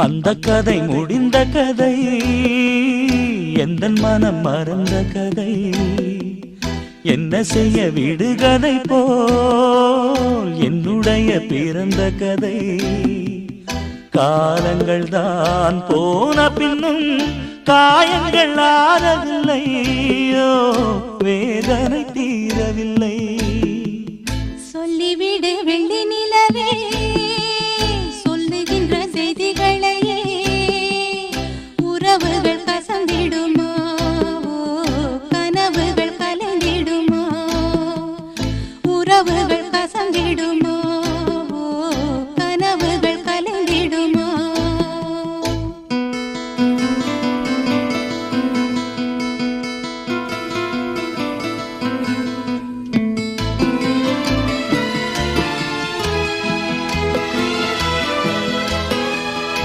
அந்த கதை முடிந்த கதை, எந்தன் மனம் மறந்த கதை. என்ன செய்ய விடுகதை போல் என்னுடைய பிறந்த கதை. காலங்கள் தான் போன பின்னும் காயங்கள் ஆறவில்லை, வேதனை தீரவில்லை. சொல்லிவிடு வெள்ளி நிலவே